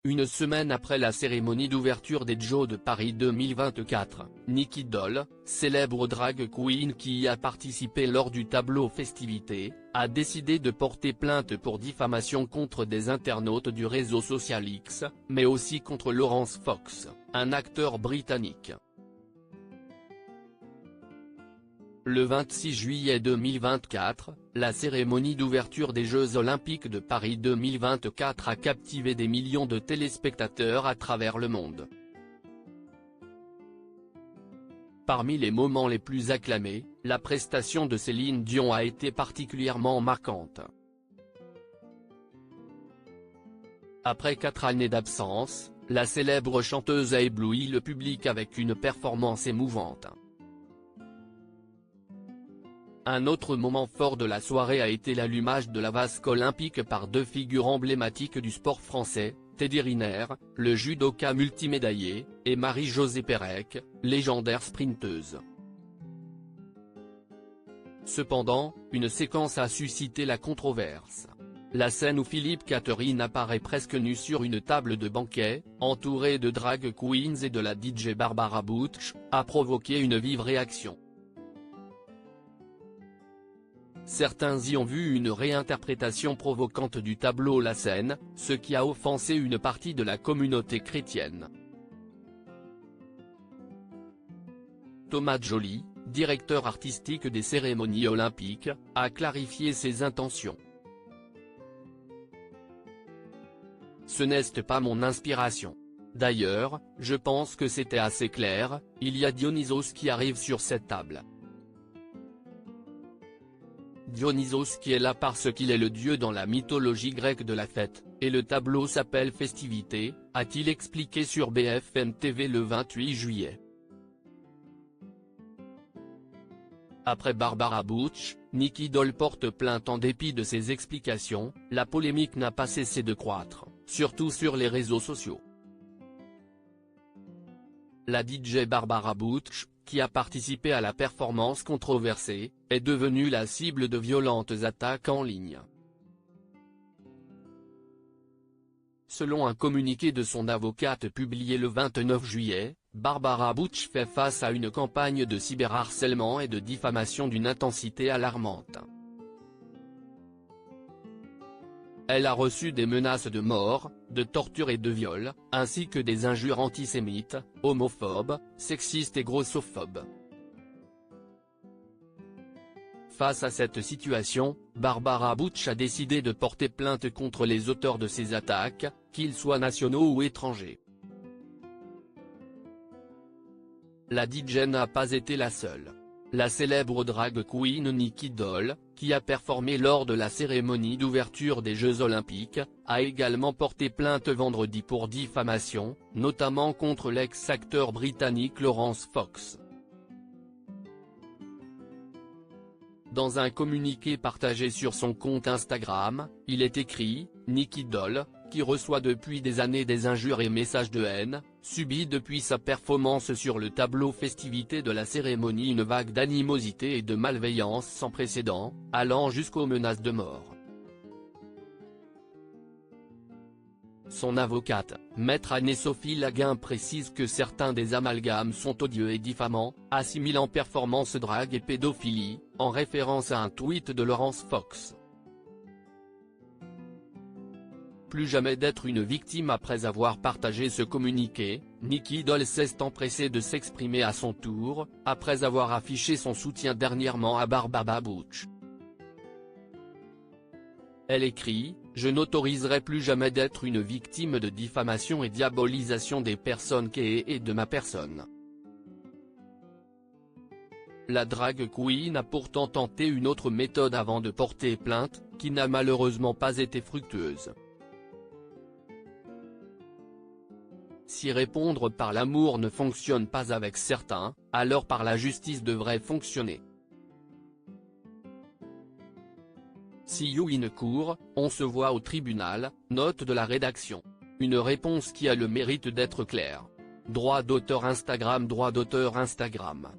Une semaine après la cérémonie d'ouverture des Jeux de Paris 2024, Nicky Doll, célèbre drag queen qui y a participé lors du tableau festivités, a décidé de porter plainte pour diffamation contre des internautes du réseau social X, mais aussi contre Laurence Fox, un acteur britannique. Le 26 juillet 2024, la cérémonie d'ouverture des Jeux Olympiques de Paris 2024 a captivé des millions de téléspectateurs à travers le monde. Parmi les moments les plus acclamés, la prestation de Céline Dion a été particulièrement marquante. Après 4 années d'absence, la célèbre chanteuse a ébloui le public avec une performance émouvante. Un autre moment fort de la soirée a été l'allumage de la vasque olympique par 2 figures emblématiques du sport français, Teddy Riner, le judoka multimédaillé, et Marie-Josée Pérec, légendaire sprinteuse. Cependant, une séquence a suscité la controverse. La scène où Philippe Catherine apparaît presque nu sur une table de banquet, entouré de drag queens et de la DJ Barbara Butch, a provoqué une vive réaction. Certains y ont vu une réinterprétation provocante du tableau La Scène, ce qui a offensé une partie de la communauté chrétienne. Thomas Joly, directeur artistique des cérémonies olympiques, a clarifié ses intentions. Ce n'est pas mon inspiration. D'ailleurs, je pense que c'était assez clair, il y a Dionysos qui arrive sur cette table. Dionysos qui est là parce qu'il est le dieu dans la mythologie grecque de la fête, et le tableau s'appelle Festivités, a-t-il expliqué sur BFM TV le 28 juillet. Après Barbara Butch, Nicky Doll porte plainte en dépit de ses explications, la polémique n'a pas cessé de croître, surtout sur les réseaux sociaux. La DJ Barbara Butch, qui a participé à la performance controversée, est devenue la cible de violentes attaques en ligne. Selon un communiqué de son avocate publié le 29 juillet, Barbara Butch fait face à une campagne de cyberharcèlement et de diffamation d'une intensité alarmante. Elle a reçu des menaces de mort, de torture et de viol, ainsi que des injures antisémites, homophobes, sexistes et grossophobes. Face à cette situation, Barbara Butch a décidé de porter plainte contre les auteurs de ces attaques, qu'ils soient nationaux ou étrangers. La DJ n'a pas été la seule. La célèbre drag queen Nicky Doll, qui a performé lors de la cérémonie d'ouverture des Jeux Olympiques, a également porté plainte vendredi pour diffamation, notamment contre l'ex-acteur britannique Laurence Fox. Dans un communiqué partagé sur son compte Instagram, il est écrit « Nicky Doll, qui reçoit depuis des années des injures et messages de haine, subit depuis sa performance sur le tableau festivités de la cérémonie une vague d'animosité et de malveillance sans précédent, allant jusqu'aux menaces de mort. » Son avocate, maître Anne-Sophie Laguin précise que certains des amalgames sont odieux et diffamants, assimilant performance drague et pédophilie, en référence à un tweet de Laurence Fox. Plus jamais d'être une victime. Après avoir partagé ce communiqué, Nicky Doll s'est empressée de s'exprimer à son tour, après avoir affiché son soutien dernièrement à Barbara Butch. Elle écrit « Je n'autoriserai plus jamais d'être une victime de diffamation et diabolisation des personnes et de ma personne. » La drag queen a pourtant tenté une autre méthode avant de porter plainte, qui n'a malheureusement pas été fructueuse. Si répondre par l'amour ne fonctionne pas avec certains, alors par la justice devrait fonctionner. See you in court, on se voit au tribunal, note de la rédaction. Une réponse qui a le mérite d'être claire. Droit d'auteur Instagram. Droit d'auteur Instagram.